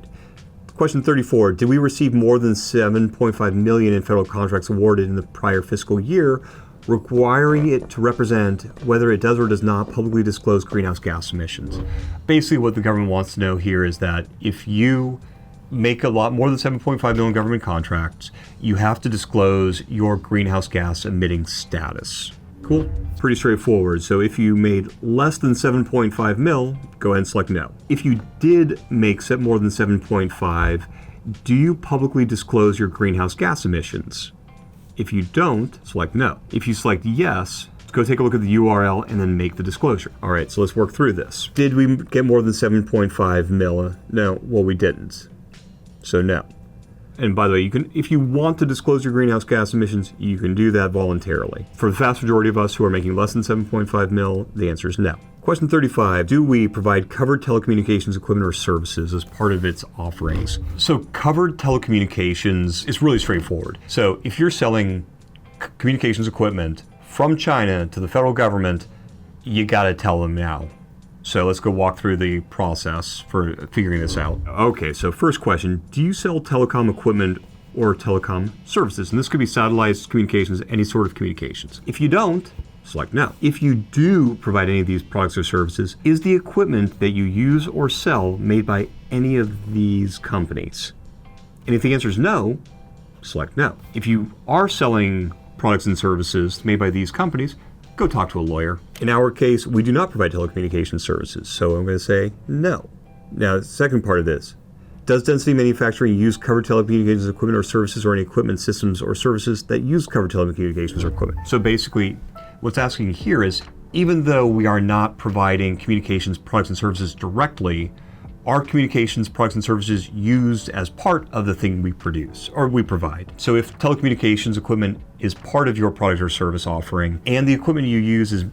Question 34. Did we receive more than $7.5 million in federal contracts awarded in the prior fiscal year, requiring it to represent whether it does or does not publicly disclose greenhouse gas emissions? Basically, what the government wants to know here is that if you make a lot more than 7.5 million government contracts, you have to disclose your greenhouse gas emitting status. Cool. Pretty straightforward. So if you made less than 7.5 mil, go ahead and select no. If you did make more than 7.5, do you publicly disclose your greenhouse gas emissions? If you don't, select no. If you select yes, go take a look at the URL and then make the disclosure. All right, so let's work through this. Did we get more than 7.5 mil? No, well, we didn't. So no. And by the way, if you want to disclose your greenhouse gas emissions, you can do that voluntarily. For the vast majority of us who are making less than 7.5 mil, the answer is no. Question 35, do we provide covered telecommunications equipment or services as part of its offerings? So covered telecommunications is really straightforward. So if you're selling communications equipment from China to the federal government, you gotta tell them now. So let's go walk through the process for figuring this out. Okay, so first question, do you sell telecom equipment or telecom services? And this could be satellites, communications, any sort of communications. If you don't, select no. If you do provide any of these products or services, is the equipment that you use or sell made by any of these companies? And if the answer is no, select no. If you are selling products and services made by these companies, go talk to a lawyer. In our case, we do not provide telecommunications services, so I'm going to say no. Now, the second part of this, does density manufacturing use covered telecommunications equipment or services or any equipment, systems, or services that use covered telecommunications or equipment? So basically, what's asking here is, even though we are not providing communications products and services directly, are communications products and services used as part of the thing we produce or we provide? So if telecommunications equipment is part of your product or service offering and the equipment you use is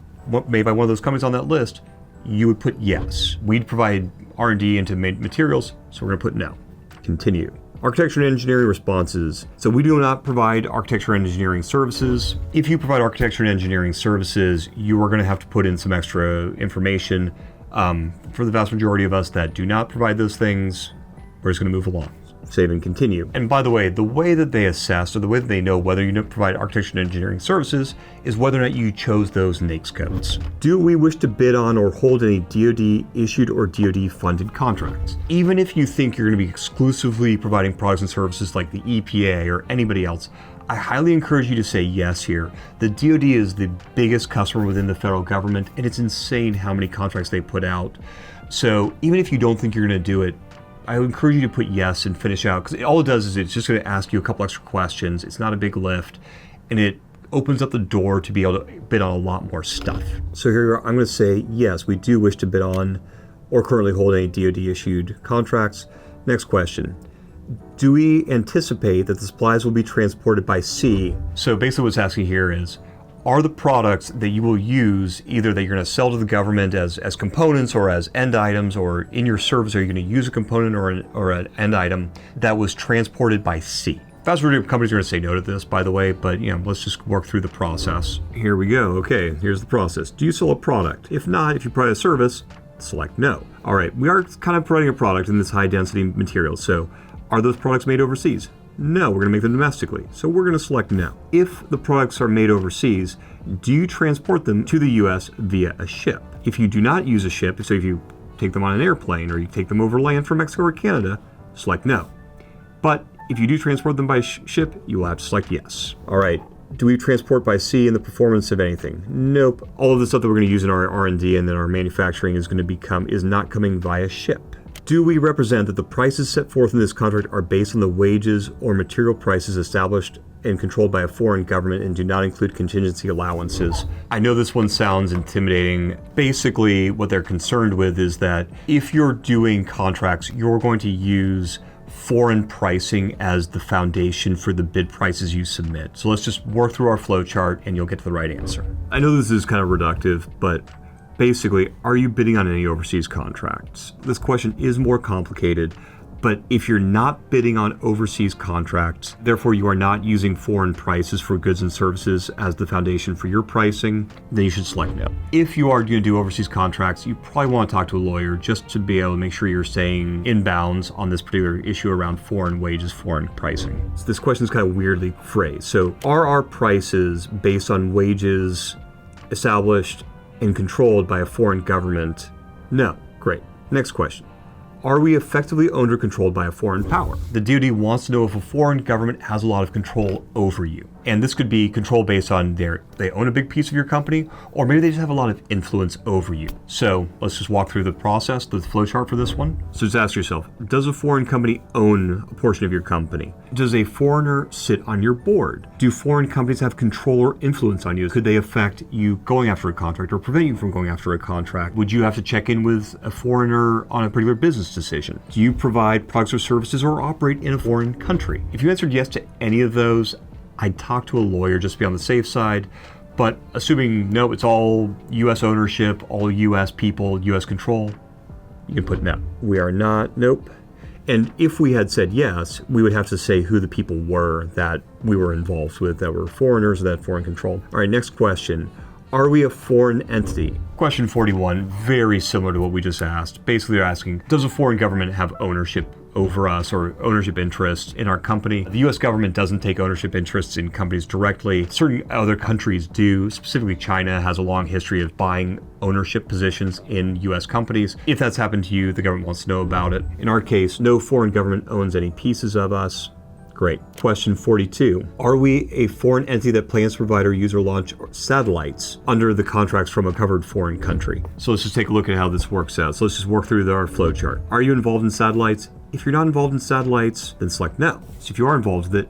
made by one of those companies on that list, you would put yes. We'd provide R&D into materials, so we're going to put no. Continue. Architecture and engineering responses. So we do not provide architecture and engineering services. If you provide architecture and engineering services, you are going to have to put in some extra information. For the vast majority of us that do not provide those things, we're just going to move along. Save and continue. And by the way that they assess or the way that they know whether you provide architecture and engineering services is whether or not you chose those NAICS codes. Do we wish to bid on or hold any DoD issued or DoD funded contracts? Even if you think you're going to be exclusively providing products and services like the EPA or anybody else, I highly encourage you to say yes here. The DoD is the biggest customer within the federal government, and it's insane how many contracts they put out. So even if you don't think you're going to do it, I would encourage you to put yes and finish out, because all it does is it's just going to ask you a couple extra questions. It's not a big lift, and it opens up the door to be able to bid on a lot more stuff. So here I'm going to say yes, we do wish to bid on or currently hold any DoD issued contracts. Next question. Do we anticipate that the supplies will be transported by sea? So basically what's asking here is, are the products that you will use, either that you're going to sell to the government as components or as end items, or in your service, are you going to use a component or an end item that was transported by sea? Vast majority of companies are going to say no to this, by the way, but let's just work through the process. Here we go. Okay, here's the process. Do you sell a product? If not, if you provide a service, select no. All right, we are kind of providing a product in this high density material, so are those products made overseas? No, we're going to make them domestically. So we're going to select no. If the products are made overseas, do you transport them to the US via a ship? If you do not use a ship, so if you take them on an airplane or you take them over land from Mexico or Canada, select no. But if you do transport them by ship, you will have to select yes. All right. Do we transport by sea in the performance of anything? Nope. All of the stuff that we're going to use in our R&D and then our manufacturing is not coming via ship. Do we represent that the prices set forth in this contract are based on the wages or material prices established and controlled by a foreign government and do not include contingency allowances? I know this one sounds intimidating. Basically, what they're concerned with is that if you're doing contracts, you're going to use foreign pricing as the foundation for the bid prices you submit. So let's just work through our flow chart and you'll get to the right answer. I know this is kind of reductive, but basically, are you bidding on any overseas contracts? This question is more complicated, but if you're not bidding on overseas contracts, therefore you are not using foreign prices for goods and services as the foundation for your pricing, then you should select no. If you are going to do overseas contracts, you probably want to talk to a lawyer just to be able to make sure you're staying in bounds on this particular issue around foreign wages, foreign pricing. So this question is kind of weirdly phrased. So are our prices based on wages established and controlled by a foreign government? No. Great. Next question. Are we effectively owned or controlled by a foreign power? The DoD wants to know if a foreign government has a lot of control over you. And this could be control based on they own a big piece of your company, or maybe they just have a lot of influence over you. So let's just walk through the process, the flowchart for this one. So just ask yourself, does a foreign company own a portion of your company? Does a foreigner sit on your board? Do foreign companies have control or influence on you? Could they affect you going after a contract or prevent you from going after a contract? Would you have to check in with a foreigner on a particular business decision? Do you provide products or services or operate in a foreign country? If you answered yes to any of those, I'd talk to a lawyer just to be on the safe side. But assuming no, it's all US ownership, all US people, US control, you can put no. We are not, nope. And if we had said yes, we would have to say who the people were that we were involved with, that were foreigners or that foreign control. All right, next question. Are we a foreign entity? Question 41, very similar to what we just asked. Basically, they're asking, does a foreign government have ownership over us or ownership interests in our company? The US government doesn't take ownership interests in companies directly. Certain other countries do. Specifically, China has a long history of buying ownership positions in US companies. If that's happened to you, the government wants to know about it. In our case, no foreign government owns any pieces of us. Great. Question 42. Are we a foreign entity that plans to provide or use or launch satellites under the contracts from a covered foreign country? So let's just take a look at how this works out. So let's just work through our flow chart. Are you involved in satellites? If you're not involved in satellites, then select no. So if you are involved with it,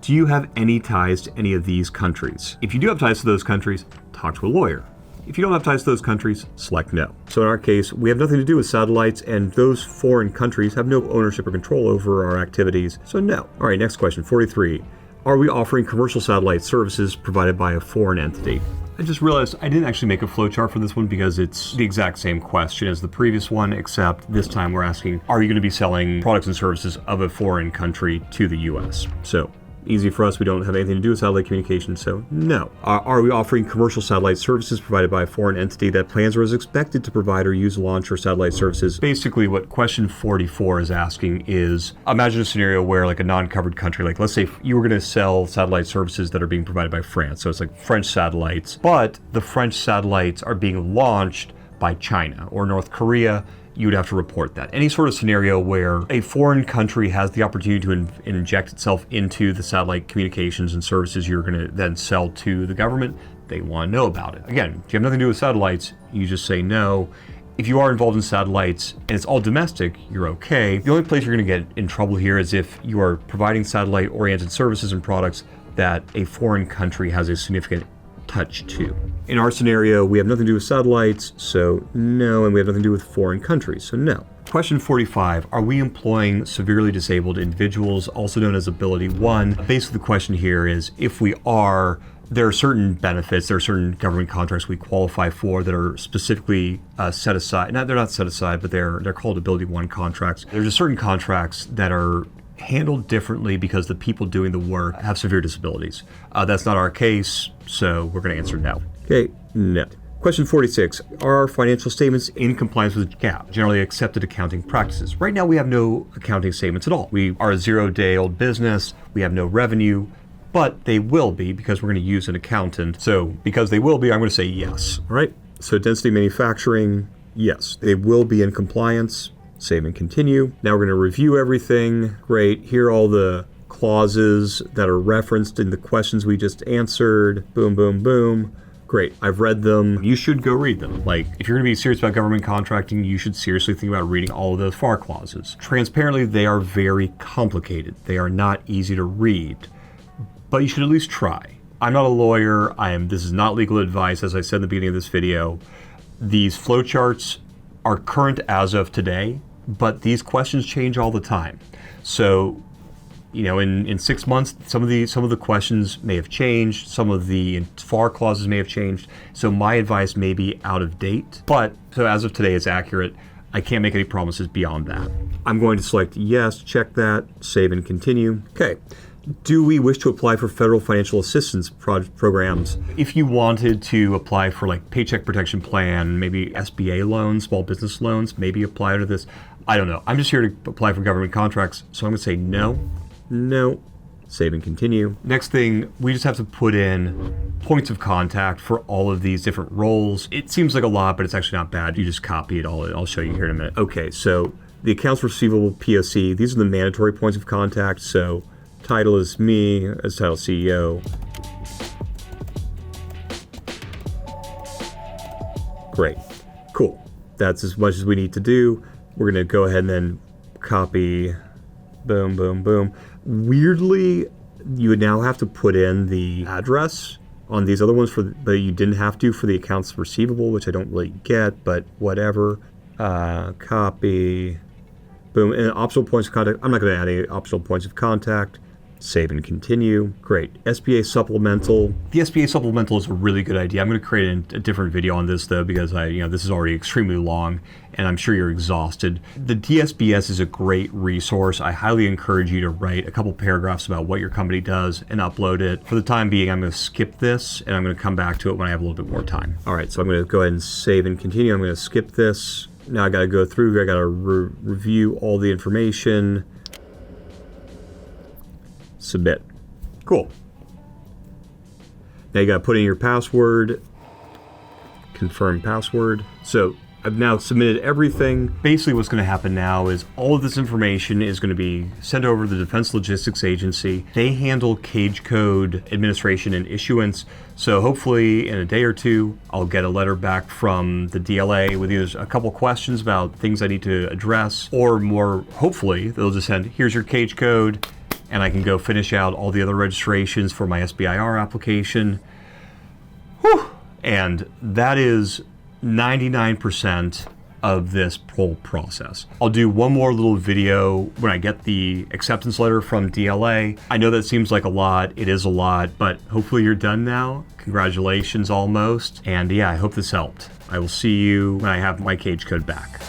do you have any ties to any of these countries? If you do have ties to those countries, talk to a lawyer. If you don't have ties to those countries, select no. So in our case, we have nothing to do with satellites, and those foreign countries have no ownership or control over our activities, so no. All right, next question, 43. Are we offering commercial satellite services provided by a foreign entity? I just realized I didn't actually make a flowchart for this one because it's the exact same question as the previous one, except this time we're asking, are you going to be selling products and services of a foreign country to the US? So easy for us, we don't have anything to do with satellite communication, so no. Are we offering commercial satellite services provided by a foreign entity that plans or is expected to provide or use launch or satellite services? Basically, what question 44 is asking is, imagine a scenario where like a non-covered country, like let's say you were going to sell satellite services that are being provided by France, so it's like French satellites, but the French satellites are being launched by China or North Korea. You would have to report that. Any sort of scenario where a foreign country has the opportunity to inject itself into the satellite communications and services you're going to then sell to the government, they want to know about it. Again, if you have nothing to do with satellites, you just say no. If you are involved in satellites and it's all domestic, you're okay. The only place you're going to get in trouble here is if you are providing satellite-oriented services and products that a foreign country has a significant touch to. In our scenario, we have nothing to do with satellites, so no, and we have nothing to do with foreign countries, so no. Question 45, are we employing severely disabled individuals, also known as Ability 1? Basically, the question here is, if we are, there are certain benefits, there are certain government contracts we qualify for that are specifically set aside. They're not set aside, but they're called Ability 1 contracts. There's just certain contracts that are handled differently because the people doing the work have severe disabilities. That's not our case, so we're going to answer no. Okay, no. Question 46, are our financial statements in compliance with GAAP, generally accepted accounting practices? Right now we have no accounting statements at all. We are a 0-day-old business, we have no revenue, but they will be because we're going to use an accountant. So because they will be, I'm going to say yes. All right, so density manufacturing, yes. They will be in compliance, save and continue. Now we're going to review everything. Great, here are all the clauses that are referenced in the questions we just answered. Boom, boom, boom. Great, I've read them. You should go read them. Like, if you're gonna be serious about government contracting, you should seriously think about reading all of those FAR clauses. Transparently, they are very complicated. They are not easy to read, but you should at least try. I'm not a lawyer. This is not legal advice, as I said in the beginning of this video. These flowcharts are current as of today, but these questions change all the time. So, you know, in 6 months, some of the questions may have changed, some of the FAR clauses may have changed, so my advice may be out of date, but so as of today it's accurate. I can't make any promises beyond that. I'm going to select yes, check that, save and continue. Okay, do we wish to apply for federal financial assistance programs? If you wanted to apply for like Paycheck Protection Plan, maybe SBA loans, small business loans, maybe apply to this. I don't know. I'm just here to apply for government contracts, so I'm gonna say no. No, save and continue. Next thing, we just have to put in points of contact for all of these different roles. It seems like a lot, but it's actually not bad. You just copy it all. I'll show you here in a minute. Okay, so the accounts receivable POC, these are the mandatory points of contact. So title is me as title CEO. Great, cool. That's as much as we need to do. We're gonna go ahead and then copy, boom, boom, boom. Weirdly, you would now have to put in the address on these other ones, but you didn't have to for the accounts receivable, which I don't really get, but whatever. Copy, boom, and optional points of contact. I'm not going to add any optional points of contact. Save and continue. Great. SBA supplemental. The SBA supplemental is a really good idea. I'm going to create a different video on this though, because this is already extremely long and I'm sure you're exhausted. The DSBS is a great resource. I highly encourage you to write a couple paragraphs about what your company does and upload it. For the time being, I'm going to skip this and I'm going to come back to it when I have a little bit more time. All right, so I'm going to go ahead and save and continue. I'm going to skip this. Now I got to go through, I got to review all the information. Submit. Cool. Now you got to put in your password, confirm password. So I've now submitted everything. Basically what's going to happen now is all of this information is going to be sent over to the Defense Logistics Agency. They handle cage code administration and issuance. So hopefully in a day or two, I'll get a letter back from the DLA with either a couple questions about things I need to address, or more hopefully they'll just send, here's your cage code, and I can go finish out all the other registrations for my SBIR application. Whew. And that is 99% of this whole process. I'll do one more little video when I get the acceptance letter from DLA. I know that seems like a lot, it is a lot, but hopefully you're done now. Congratulations almost. And yeah, I hope this helped. I will see you when I have my cage code back.